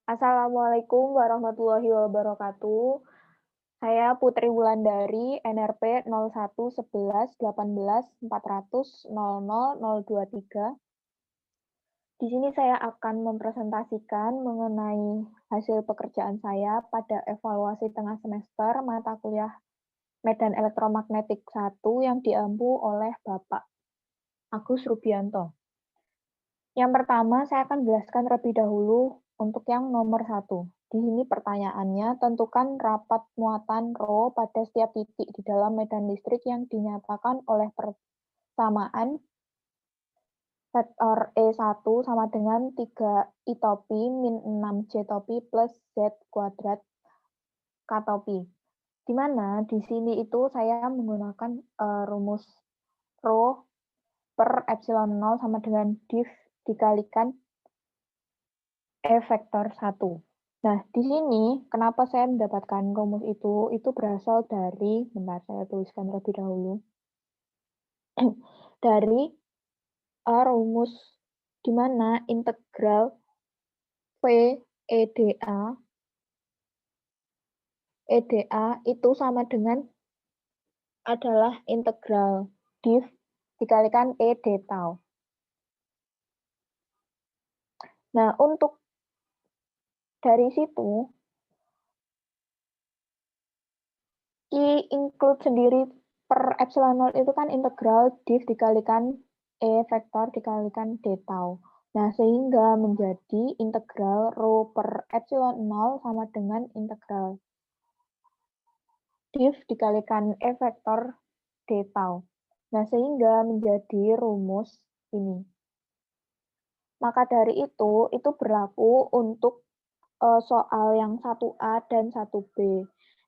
Assalamualaikum warahmatullahi wabarakatuh. Saya Putri Wulandari, NRP 011118400023. Di sini saya akan mempresentasikan mengenai hasil pekerjaan saya pada evaluasi tengah semester mata kuliah Medan Elektromagnetik 1 yang diampu oleh Bapak Agus Rubianto. Yang pertama, saya akan jelaskan terlebih dahulu untuk yang nomor satu. Di sini pertanyaannya, tentukan rapat muatan rho pada setiap titik di dalam medan listrik yang dinyatakan oleh persamaan vektor E1 sama dengan 3 I topi min 6 J topi plus Z kuadrat K topi. Di mana di sini itu saya menggunakan rumus rho per epsilon 0 sama dengan div dikalikan E vektor 1. Nah, di sini kenapa saya mendapatkan rumus itu berasal dari, bentar saya tuliskan terlebih dahulu, dari rumus di mana integral V EDA itu sama dengan adalah integral div dikalikan E d tau. Nah, untuk dari situ, I include sendiri per epsilon 0 itu kan integral div dikalikan E vektor dikalikan d tau. Nah, sehingga menjadi integral rho per epsilon 0 sama dengan integral div dikalikan E vektor d tau. Nah, sehingga menjadi rumus ini. Maka dari itu berlaku untuk soal yang 1A dan 1B.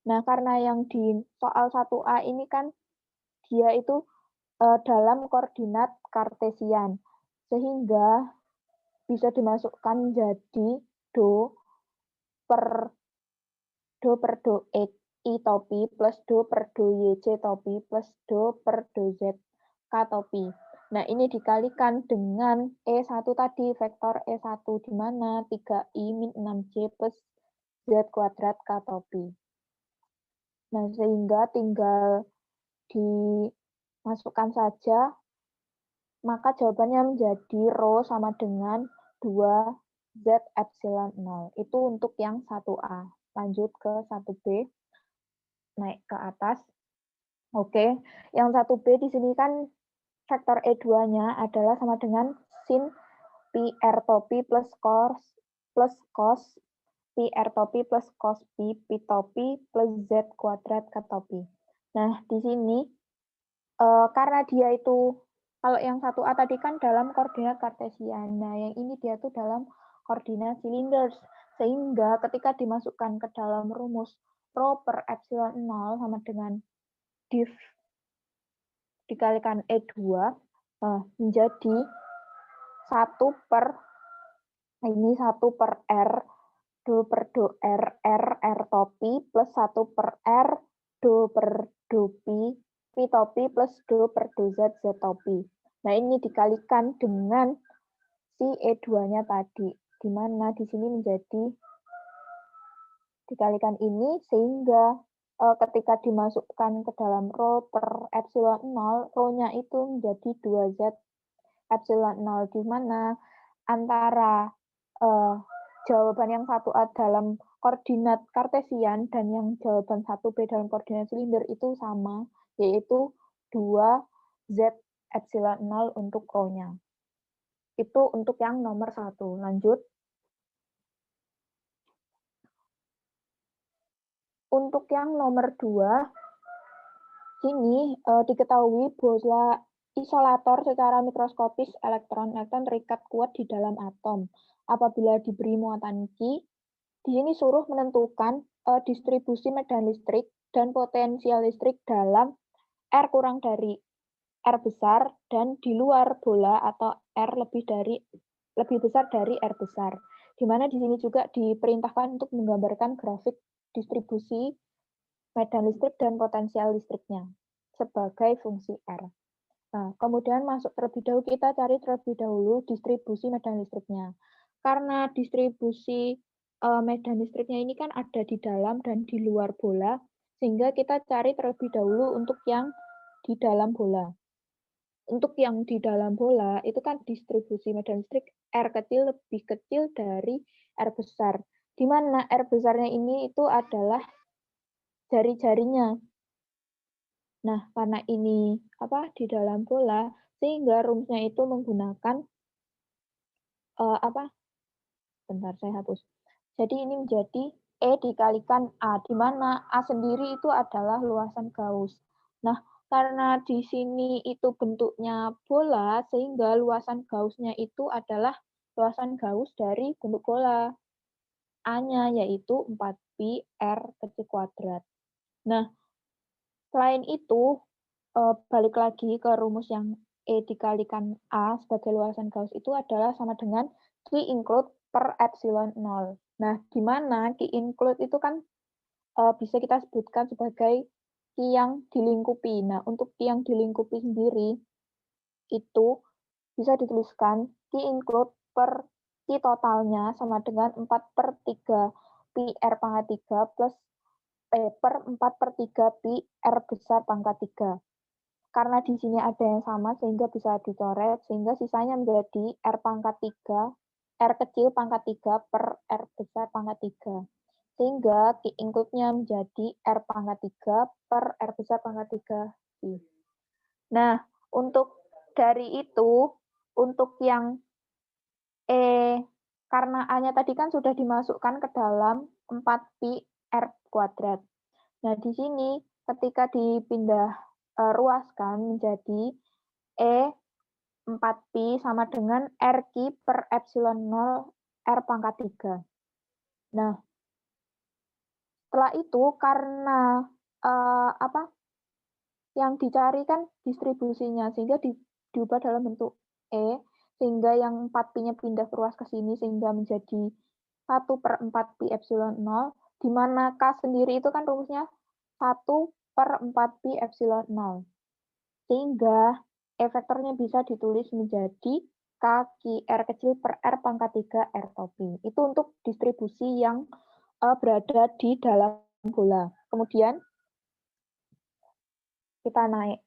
Nah, karena yang di soal 1A ini kan dia itu dalam koordinat kartesian, sehingga bisa dimasukkan menjadi do per do X I topi plus do per do YC topi plus do per do Z K topi. Nah, ini dikalikan dengan E1 tadi, vektor E1, di mana 3I min 6J plus Z kuadrat K topi. Nah, sehingga tinggal dimasukkan saja, maka jawabannya menjadi rho sama dengan 2 Z epsilon 0. Itu untuk yang 1A. Lanjut ke 1B. Naik ke atas. Oke, yang 1B di sini kan vektor E2-nya adalah sama dengan sin pi R topi plus cos pi R topi plus cos pi topi plus Z kuadrat K topi. Nah, di sini karena dia itu, kalau yang 1A tadi kan dalam koordinat kartesian, nah yang ini dia tuh dalam koordinat cylinders, sehingga ketika dimasukkan ke dalam rumus rho per epsilon 0 sama dengan div dikalikan E2 menjadi 1 per R do per do R topi plus 1 per R do per do pi topi plus do per do Z topi. Nah, ini dikalikan dengan si E2-nya tadi, di mana di sini menjadi dikalikan ini, sehingga ketika dimasukkan ke dalam rho per epsilon 0, rho-nya itu menjadi 2Z epsilon 0, di mana antara jawaban yang 1A dalam koordinat kartesian dan yang jawaban 1B dalam koordinat silinder itu sama, yaitu 2Z epsilon 0 untuk rho-nya. Itu untuk yang nomor 1. Lanjut. Untuk yang nomor 2, sini diketahui bahwa isolator secara mikroskopis elektron terikat kuat di dalam atom. Apabila diberi muatan Q, di sini suruh menentukan distribusi medan listrik dan potensial listrik dalam R kurang dari R besar dan di luar bola atau R lebih besar dari R besar. Di mana di sini juga diperintahkan untuk menggambarkan grafik distribusi medan listrik dan potensial listriknya sebagai fungsi R. Nah, kemudian masuk terlebih dahulu, kita cari terlebih dahulu distribusi medan listriknya. Karena distribusi medan listriknya ini kan ada di dalam dan di luar bola, sehingga kita cari terlebih dahulu untuk yang di dalam bola. Untuk yang di dalam bola, itu kan distribusi medan listrik R kecil lebih kecil dari R besar, di mana R besarnya ini itu adalah jari-jarinya. Nah, karena ini di dalam bola, sehingga rumusnya itu menggunakan eee, apa bentar saya hapus. Jadi ini menjadi E dikalikan A, di mana A sendiri itu adalah luasan Gauss. Nah, karena di sini itu bentuknya bola, sehingga luasan Gauss-nya itu adalah luasan Gauss dari bentuk bola. A-nya yaitu 4pi R kecil kuadrat. Nah, selain itu, balik lagi ke rumus yang E dikalikan A sebagai luasan Gauss itu adalah sama dengan Q include per epsilon 0. Nah, di mana Q include itu kan bisa kita sebutkan sebagai Q yang dilingkupi. Nah, untuk Q yang dilingkupi sendiri itu bisa dituliskan Q include per Q totalnya sama dengan 4/3 pi R pangkat 3 plus per 4/3 pi R besar pangkat 3. Karena di sini ada yang sama sehingga bisa dicoret, sehingga sisanya menjadi R pangkat 3, R kecil pangkat 3 per R besar pangkat 3. Sehingga Q include-nya menjadi R pangkat 3 per R besar pangkat 3 pi. Nah, untuk dari itu, untuk yang E, karena A-nya tadi kan sudah dimasukkan ke dalam 4pi R kuadrat. Nah, di sini ketika dipindah ruaskan menjadi E 4pi sama dengan R Q per epsilon 0 R pangkat 3. Nah, setelah itu karena yang dicari kan distribusinya, sehingga diubah dalam bentuk E, sehingga yang 4pi-nya pindah ruas ke sini sehingga menjadi 1/4pi epsilon 0, di mana K sendiri itu kan rumusnya 1/4pi epsilon 0. Sehingga E vektornya bisa ditulis menjadi K Q R kecil per R pangkat 3 R topi. Itu untuk distribusi yang berada di dalam bola. Kemudian kita naik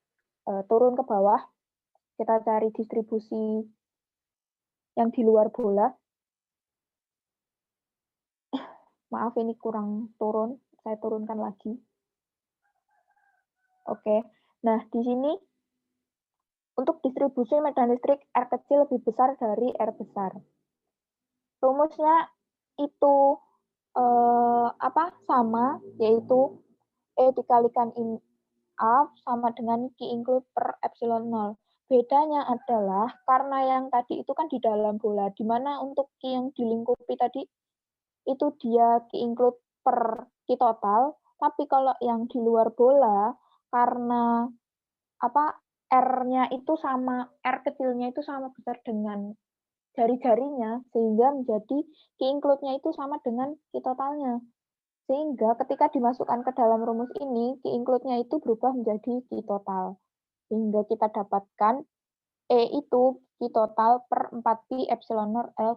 turun ke bawah, kita cari distribusi yang di luar bola. Maaf ini kurang turun, saya turunkan lagi. Oke. Nah, di sini untuk distribusi medan listrik R kecil lebih besar dari R besar. Rumusnya itu sama, yaitu E dikalikan A sama dengan Q include per epsilon 0. Bedanya adalah karena yang tadi itu kan di dalam bola, di mana untuk Q yang dilingkupi tadi itu dia Q include per Q total, tapi kalau yang di luar bola karena R-nya itu sama, R kecilnya itu sama besar dengan jari-jarinya, sehingga menjadi Q include-nya itu sama dengan Q totalnya. Sehingga ketika dimasukkan ke dalam rumus ini, Q include-nya itu berubah menjadi Q total. Sehingga kita dapatkan E itu Q total per 4pi epsilon 0 R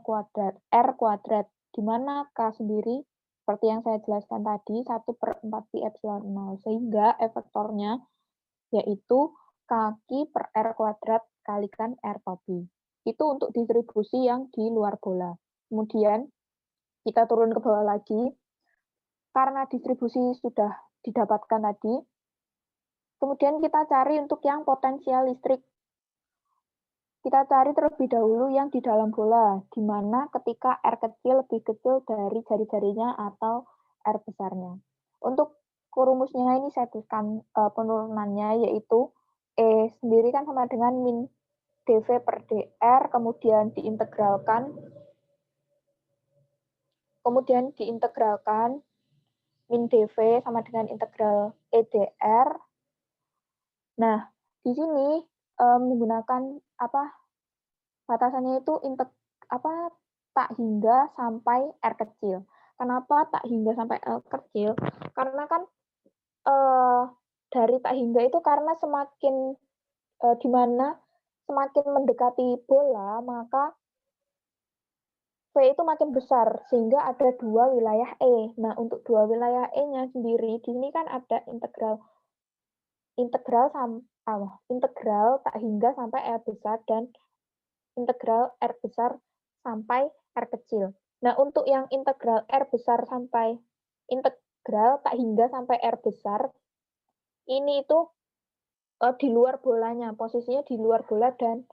kuadrat, di mana K sendiri, seperti yang saya jelaskan tadi, 1/4pi epsilon 0. Sehingga E vektornya yaitu K per R kuadrat kalikan R topi. Itu untuk distribusi yang di luar bola. Kemudian kita turun ke bawah lagi, karena distribusi sudah didapatkan tadi, kemudian kita cari untuk yang potensial listrik. Kita cari terlebih dahulu yang di dalam bola, di mana ketika R kecil lebih kecil dari jari-jarinya atau R besarnya. Untuk rumusnya ini saya tuliskan penurunannya, yaitu E sendiri kan sama dengan min dV per dr, kemudian diintegralkan min dV sama dengan integral EdR. Nah, di sini menggunakan batasannya itu tak hingga sampai R kecil. Kenapa tak hingga sampai R kecil? Karena kan dari tak hingga itu karena semakin di mana semakin mendekati bola, maka V itu makin besar, sehingga ada dua wilayah E. Nah, untuk dua wilayah E-nya sendiri, di sini kan ada integral tak hingga sampai R besar dan integral R besar sampai R kecil. Nah, untuk yang integral R besar sampai integral tak hingga sampai R besar, ini itu di luar bolanya, posisinya di luar bola, dan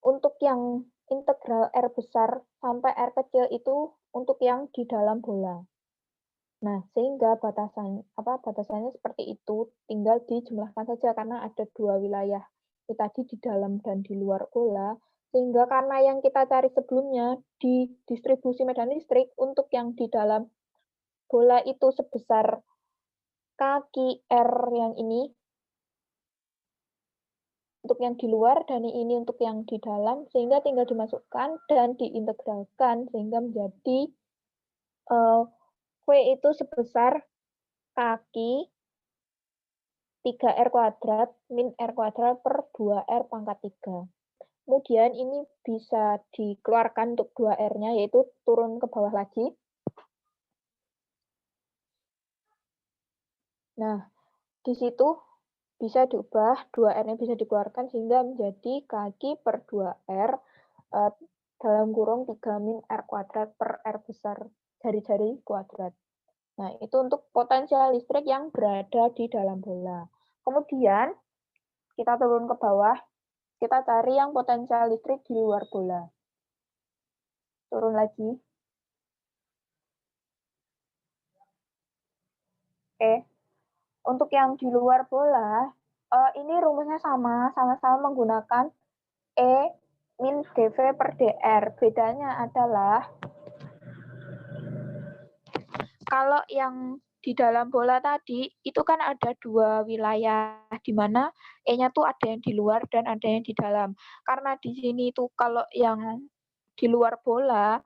untuk yang integral R besar sampai R kecil itu untuk yang di dalam bola. Nah, sehingga batasannya seperti itu, tinggal dijumlahkan saja karena ada dua wilayah tadi di dalam dan di luar bola, sehingga karena yang kita cari sebelumnya di distribusi medan listrik untuk yang di dalam bola itu sebesar kaki R yang ini, untuk yang di luar dan ini untuk yang di dalam, sehingga tinggal dimasukkan dan diintegralkan sehingga menjadi V itu sebesar kaki 3R kuadrat min R kuadrat per 2R pangkat 3. Kemudian ini bisa dikeluarkan untuk 2R-nya, yaitu turun ke bawah lagi. Nah, di situ bisa diubah, 2R-nya bisa dikeluarkan sehingga menjadi kaki per 2R dalam kurung 3 min R kuadrat per R besar jari-jari kuadrat. Nah, itu untuk potensial listrik yang berada di dalam bola. Kemudian, kita turun ke bawah, kita cari yang potensial listrik di luar bola. Turun lagi. Oke. Untuk yang di luar bola, ini rumusnya sama-sama menggunakan E min dV per dr. Bedanya adalah kalau yang di dalam bola tadi itu kan ada dua wilayah di mana E-nya tuh ada yang di luar dan ada yang di dalam. Karena di sini tuh kalau yang di luar bola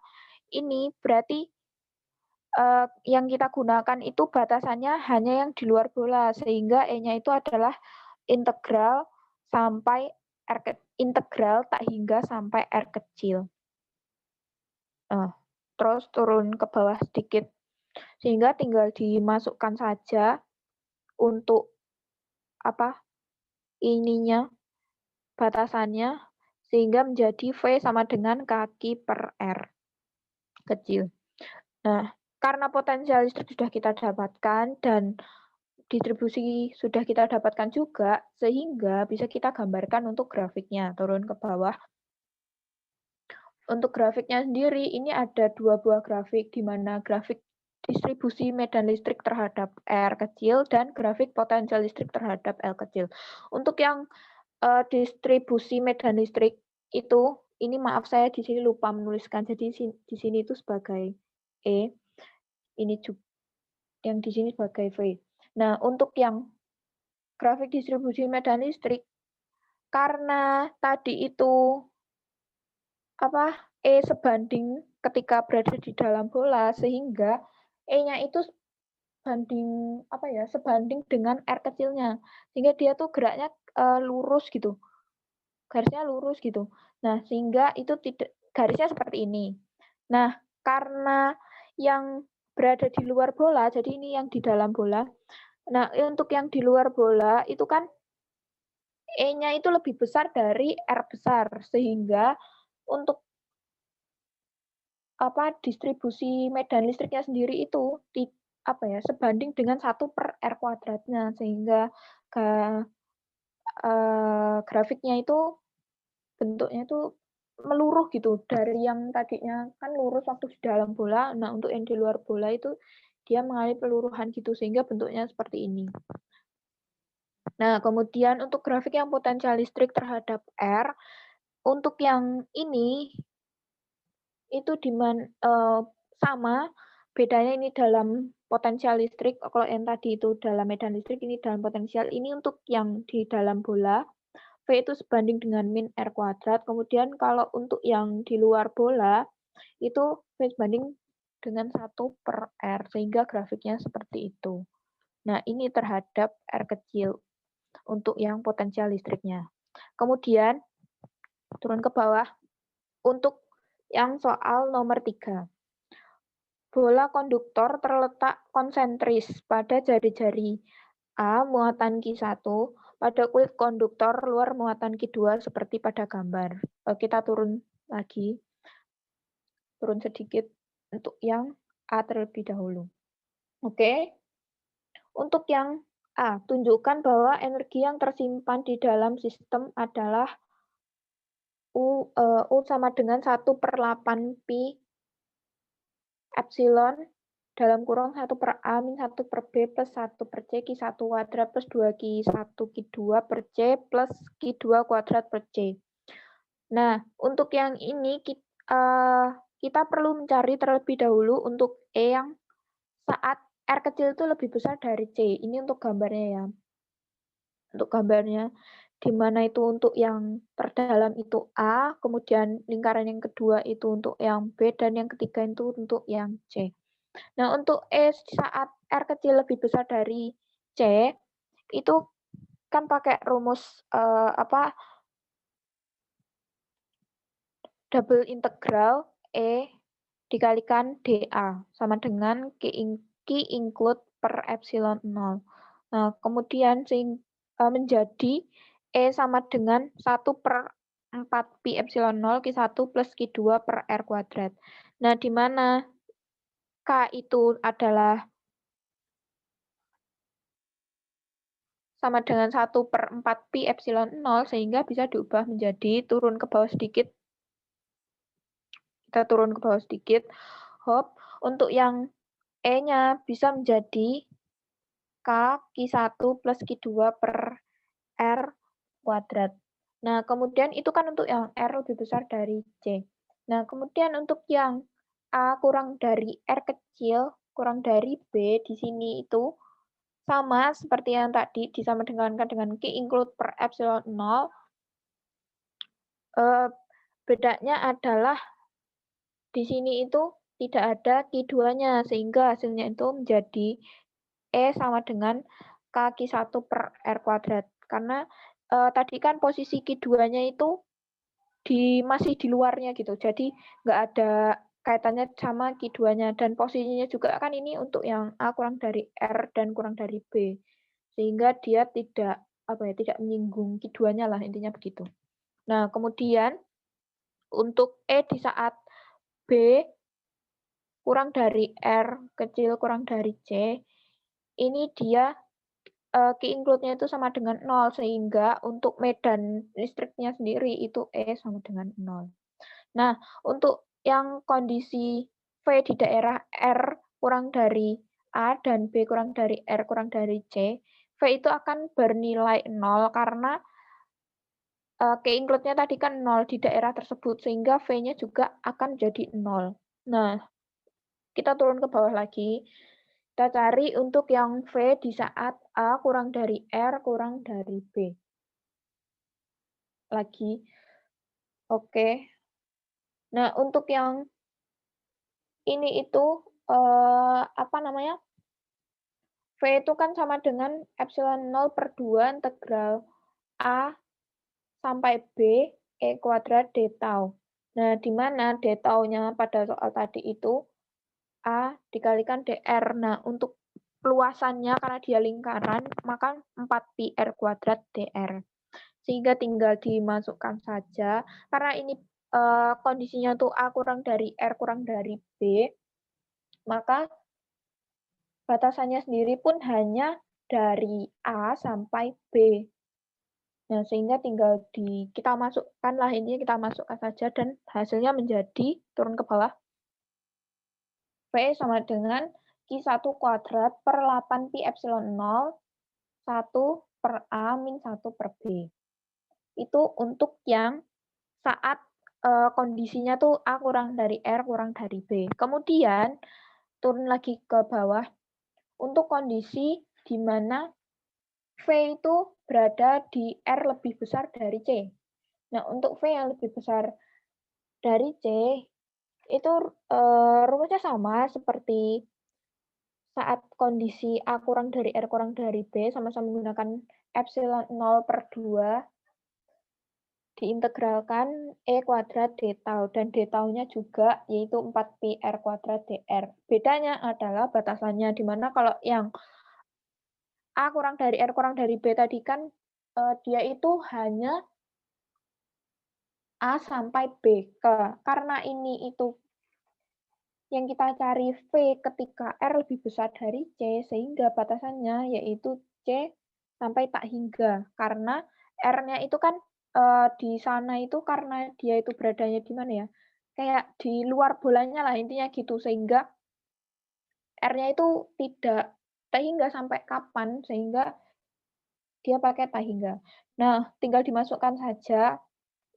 ini berarti yang kita gunakan itu batasannya hanya yang di luar bola, sehingga E-nya itu adalah integral sampai integral tak hingga sampai R kecil. Terus turun ke bawah sedikit, sehingga tinggal dimasukkan saja untuk ininya, batasannya, sehingga menjadi V sama dengan kaki per R kecil. Nah, karena potensial listrik sudah kita dapatkan dan distribusi sudah kita dapatkan juga, sehingga bisa kita gambarkan untuk grafiknya. Turun ke bawah. Untuk grafiknya sendiri, ini ada dua buah grafik, di mana grafik distribusi medan listrik terhadap R kecil dan grafik potensial listrik terhadap L kecil. Untuk yang distribusi medan listrik itu, ini maaf saya di sini lupa menuliskan, jadi di sini itu sebagai E, ini juga yang di sini sebagai V. Nah, untuk yang grafik distribusi medan listrik, karena tadi itu E sebanding ketika berada di dalam bola, sehingga E-nya itu sebanding dengan R kecilnya, sehingga dia tuh geraknya lurus gitu, garisnya lurus gitu. Nah, sehingga itu tidak garisnya seperti ini. Nah, karena yang berada di luar bola, jadi ini yang di dalam bola. Nah, untuk yang di luar bola itu kan E-nya itu lebih besar dari R besar, sehingga untuk distribusi medan listriknya sendiri itu sebanding dengan 1 per R kuadratnya, sehingga grafiknya itu bentuknya itu meluruh gitu, dari yang tadinya kan lurus waktu di dalam bola, nah untuk yang di luar bola itu dia mengalami peluruhan gitu, sehingga bentuknya seperti ini. Nah, kemudian untuk grafik yang potensial listrik terhadap R, untuk yang ini itu sama, bedanya ini dalam potensial listrik, kalau yang tadi itu dalam medan listrik, ini dalam potensial. Ini untuk yang di dalam bola, V itu sebanding dengan min R kuadrat, kemudian kalau untuk yang di luar bola, itu V sebanding dengan 1 per R, sehingga grafiknya seperti itu. Nah, ini terhadap R kecil, untuk yang potensial listriknya. Kemudian, turun ke bawah, untuk yang soal nomor 3. Bola konduktor terletak konsentris pada jari-jari A muatan Q1, pada kulit konduktor luar muatan Q2 seperti pada gambar. Kita turun lagi, turun sedikit untuk yang A terlebih dahulu. Oke, untuk yang A, tunjukkan bahwa energi yang tersimpan di dalam sistem adalah U sama dengan 1/8 pi epsilon dalam kurung 1/A min 1/B plus 1/C Q1 kuadrat plus 2Q1 Q2 per C plus Q2 kuadrat per C. Nah, untuk yang ini kita perlu mencari terlebih dahulu untuk E yang saat R kecil itu lebih besar dari C. Ini untuk gambarnya ya. Untuk gambarnya, di mana itu untuk yang terdalam itu A, kemudian lingkaran yang kedua itu untuk yang B, dan yang ketiga itu untuk yang C. Nah, untuk E saat R kecil lebih besar dari C, itu kan pakai rumus double integral E dikalikan dA sama dengan Q include per epsilon 0. Nah, kemudian menjadi E sama dengan 1/4 pi epsilon 0 Q1 plus Q2 per R kuadrat. Nah, di mana K itu adalah sama dengan 1/4 pi epsilon 0, sehingga bisa diubah menjadi turun ke bawah sedikit. Kita turun ke bawah sedikit. Hop, untuk yang E-nya bisa menjadi K Q1 plus Q2 per R kuadrat. Nah, kemudian itu kan untuk yang R lebih besar dari C. Nah, kemudian untuk yang A kurang dari R kecil, kurang dari B, di sini itu sama seperti yang tadi, disama dengan Q include per epsilon 0. Bedanya adalah di sini itu tidak ada Q2-nya, sehingga hasilnya itu menjadi E sama dengan K1 per R kuadrat. Karena tadi kan posisi Q2-nya itu masih di luarnya gitu, jadi nggak ada kaitannya sama Q2-nya, dan posisinya juga kan ini untuk yang A kurang dari R dan kurang dari B, sehingga dia tidak menyinggung Q2-nya lah, intinya begitu. Nah, kemudian untuk E di saat B kurang dari R kecil kurang dari C, ini dia Q include-nya itu sama dengan 0, sehingga untuk medan listriknya sendiri itu E sama dengan 0. Nah, untuk yang kondisi V di daerah R kurang dari A dan B kurang dari R kurang dari C, V itu akan bernilai 0 karena Q include-nya tadi kan 0 di daerah tersebut, sehingga V-nya juga akan jadi 0. Nah, kita turun ke bawah lagi. Kita cari untuk yang V di saat A kurang dari R kurang dari B. Lagi. Oke. Nah, untuk yang ini itu V itu kan sama dengan epsilon 0/2 integral A sampai B E kuadrat d tau. Nah, di mana d tau-nya pada soal tadi itu A dikalikan dr. Nah, untuk luasannya karena dia lingkaran, maka 4pi R kuadrat dr. Sehingga tinggal dimasukkan saja. Karena ini kondisinya tuh A kurang dari R kurang dari B, maka batasannya sendiri pun hanya dari A sampai B. Nah, sehingga tinggal kita masukkan lah, ini kita masukkan saja, dan hasilnya menjadi, turun ke bawah, V sama dengan Q1 kuadrat per 8pi epsilon 0, 1 per A min 1 per B. Itu untuk yang saat kondisinya tuh A kurang dari R kurang dari B. Kemudian, turun lagi ke bawah, untuk kondisi di mana V itu berada di R lebih besar dari C. Nah, untuk V yang lebih besar dari C, itu rumusnya sama seperti saat kondisi A kurang dari R kurang dari B, sama-sama menggunakan epsilon 0/2. diintegralkan E kuadrat D tau, dan D taunya juga yaitu 4pi R kuadrat dr. Bedanya adalah batasannya, di mana kalau yang A kurang dari R kurang dari B tadi kan dia itu hanya A sampai B. Karena ini itu yang kita cari V ketika R lebih besar dari C, sehingga batasannya yaitu C sampai tak hingga. Karena R-nya itu kan di sana itu karena dia itu beradanya di mana ya? Kayak di luar bolanya lah intinya gitu, sehingga R-nya itu tidak tak hingga sampai kapan, sehingga dia pakai tak hingga. Nah, tinggal dimasukkan saja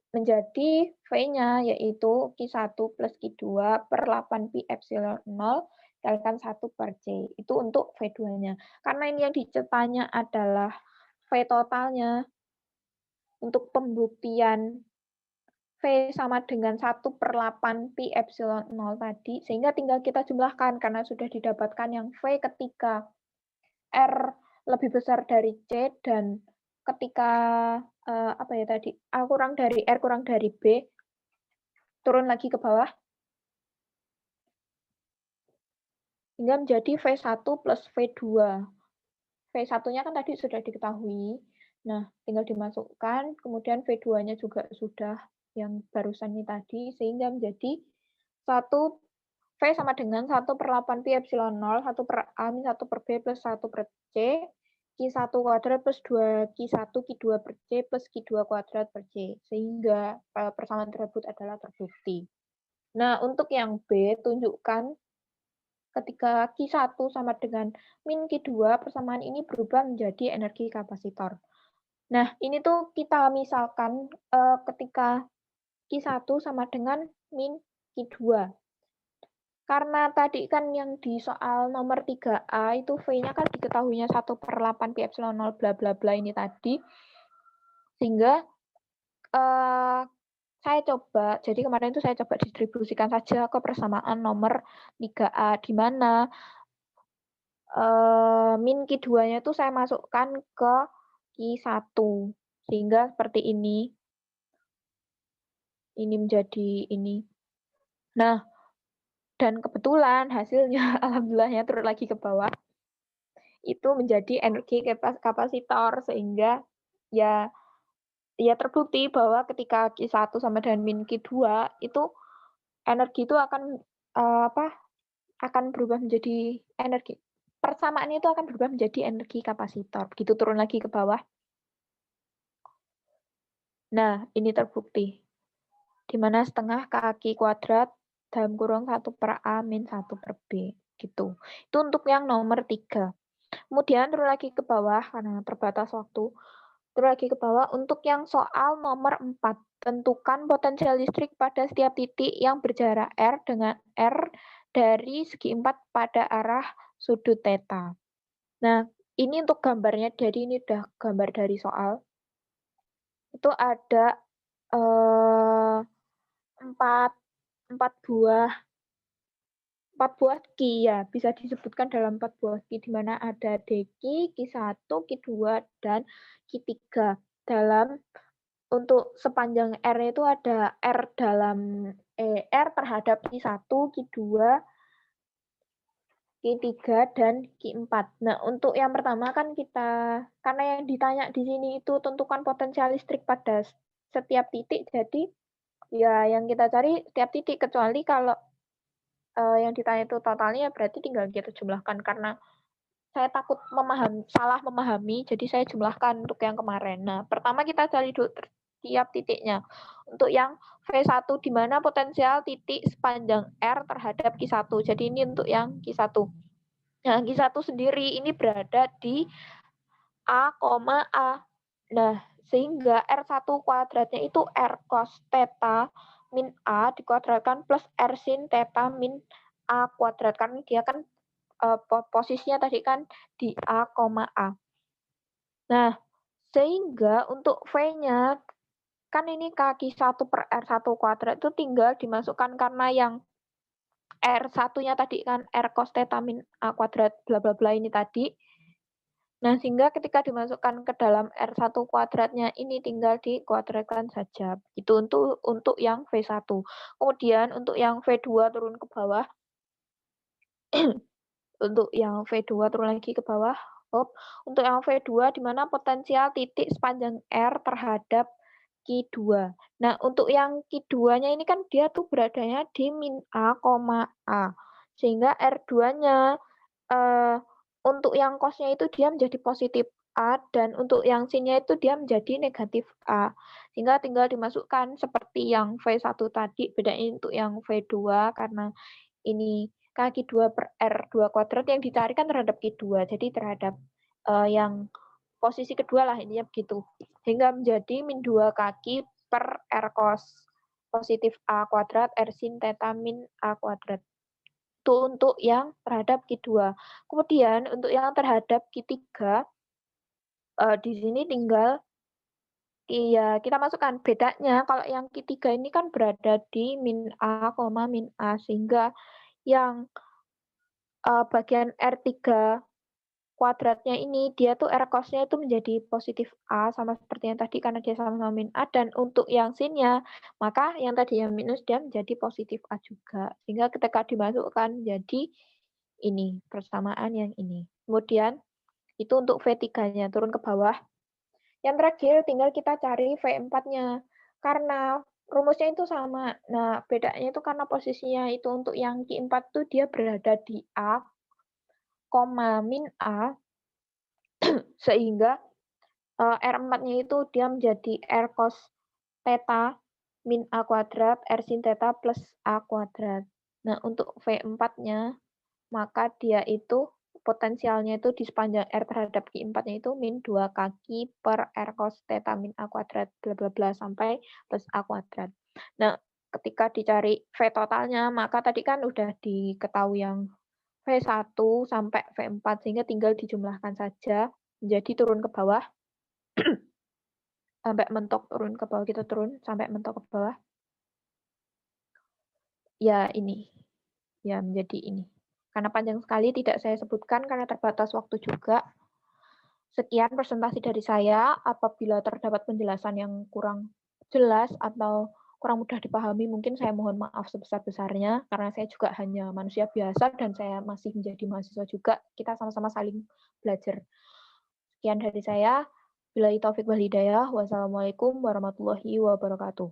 menjadi V-nya yaitu Q1 plus Q2 per 8pi epsilon 0 dikalikan 1 per C. Itu untuk V2-nya. Karena ini yang dicetanya adalah V totalnya, untuk pembuktian V sama dengan 1 per 8pi epsilon 0 tadi, sehingga tinggal kita jumlahkan karena sudah didapatkan yang V ketika R lebih besar dari C dan ketika apa ya tadi, A kurang dari R kurang dari B, turun lagi ke bawah, hingga menjadi V1 plus V2. V1-nya kan tadi sudah diketahui, nah tinggal dimasukkan, kemudian V2-nya juga sudah yang barusan ini tadi, sehingga menjadi 1 V sama dengan 1 per 8pi epsilon 0, 1 per A min 1 per B plus 1 per C, Q1 kuadrat plus 2Q1 Q2 per C plus Q2 kuadrat per C, sehingga persamaan tersebut adalah terbukti. Nah, untuk yang B, tunjukkan ketika Q1 sama dengan min Q2, persamaan ini berubah menjadi energi kapasitor. Nah, ini tuh kita misalkan ketika Q1 sama dengan min Q2. Karena tadi kan yang di soal nomor 3A itu V-nya kan diketahuinya 1 per 8pi epsilon 0 bla bla bla ini tadi. Sehingga saya coba, jadi kemarin itu saya coba distribusikan saja ke persamaan nomor 3A, di mana min Q2-nya itu saya masukkan ke Q1. Sehingga seperti ini. Ini menjadi ini. Nah, dan kebetulan hasilnya alhamdulillahnya turun lagi ke bawah. Itu menjadi energi kapasitor, sehingga ya terbukti bahwa ketika Q1 sama dengan min Q2 itu energi itu akan akan berubah menjadi energi. Persamaan itu akan berubah menjadi energi kapasitor. Begitu turun lagi ke bawah. Nah, ini terbukti. Di mana setengah kaki kuadrat dalam kurung 1 per A min 1 per B. Gitu. Itu untuk yang nomor 3. Kemudian turun lagi ke bawah karena terbatas waktu. Turun lagi ke bawah untuk yang soal nomor 4. Tentukan potensial listrik pada setiap titik yang berjarak R dengan R dari segi 4 pada arah sudut theta. Nah, ini untuk gambarnya, jadi ini udah gambar dari soal. Itu ada 4 buah key ya, bisa disebutkan dalam 4 buah key, di mana ada DQ, Q1, Q2, dan Q3. Untuk sepanjang R itu ada R dalam R terhadap Q1, Q2, Q3, dan Q4. Nah, untuk yang pertama kan karena yang ditanya di sini itu tentukan potensial listrik pada setiap titik, jadi ya yang kita cari setiap titik, kecuali kalau yang ditanya itu totalnya, berarti tinggal kita jumlahkan. Karena saya takut salah memahami, jadi saya jumlahkan untuk yang kemarin. Nah, pertama kita cari dulu tiap titiknya. Untuk yang V1, di mana potensial titik sepanjang R terhadap Q1. Jadi ini untuk yang Q1. Nah, Q1 sendiri ini berada di A, A. Nah, sehingga R1 kuadratnya itu R cos theta min A dikuadratkan plus R sin theta min A kuadrat. Karena dia kan posisinya tadi kan di A, A. Nah, sehingga untuk V-nya, kan ini kaki 1 per R1 kuadrat itu tinggal dimasukkan karena yang R1-nya tadi kan R cos theta min A kuadrat bla bla bla ini tadi. Nah, sehingga ketika dimasukkan ke dalam R1 kuadratnya ini tinggal dikuadratkan saja. Itu untuk yang V1. Kemudian untuk yang V2 turun ke bawah, untuk yang V2 turun lagi ke bawah, untuk yang V2 di mana potensial titik sepanjang R terhadap Q2. Nah, untuk yang Q2-nya ini kan dia tuh beradanya di min A, A. Sehingga R2-nya untuk yang cos-nya itu dia menjadi positif A dan untuk yang sin-nya itu dia menjadi negatif A. Sehingga tinggal dimasukkan seperti yang V1 tadi, bedain untuk yang V2 karena ini kaki 2 per R2 kuadrat yang dicarikan terhadap Q2. Jadi terhadap yang posisi kedua lah intinya begitu. Hingga menjadi min 2 kaki per R cos positif A kuadrat R sin theta min A kuadrat. Itu untuk yang terhadap Q2. Kemudian untuk yang terhadap Q3, di sini tinggal kita masukkan. Bedanya kalau yang Q3 ini kan berada di min A, min A, sehingga yang, bagian R3 kuadratnya ini dia tuh R cos-nya itu menjadi positif A sama seperti yang tadi karena dia sama-sama min A dan untuk yang sin-nya, maka yang tadi yang minus dia menjadi positif A juga. Sehingga ketika dimasukkan jadi ini, persamaan yang ini. Kemudian itu untuk V3-nya turun ke bawah. Yang terakhir tinggal kita cari V4-nya. Karena rumusnya itu sama. Nah, bedanya itu karena posisinya itu untuk yang Q4 tuh dia berada di A, min A, sehingga R4-nya itu dia menjadi R cos theta min A kuadrat, R sin theta plus A kuadrat. Nah, untuk V4-nya, maka dia itu potensialnya itu di sepanjang R terhadap Q4-nya itu min 2 kaki per R cos theta min A kuadrat, bla bla bla, sampai plus A kuadrat. Nah, ketika dicari V totalnya, maka tadi kan udah diketahui yang V1 sampai V4, sehingga tinggal dijumlahkan saja, jadi turun ke bawah. Sampai mentok turun ke bawah, kita turun sampai mentok ke bawah. Ya ini, ya menjadi ini. Karena panjang sekali tidak saya sebutkan karena terbatas waktu juga. Sekian presentasi dari saya. Apabila terdapat penjelasan yang kurang jelas atau kurang mudah dipahami, mungkin saya mohon maaf sebesar-besarnya karena saya juga hanya manusia biasa dan saya masih menjadi mahasiswa juga. Kita sama-sama saling belajar. Sekian dari saya. Billahi taufik wal hidayah. Wassalamualaikum warahmatullahi wabarakatuh.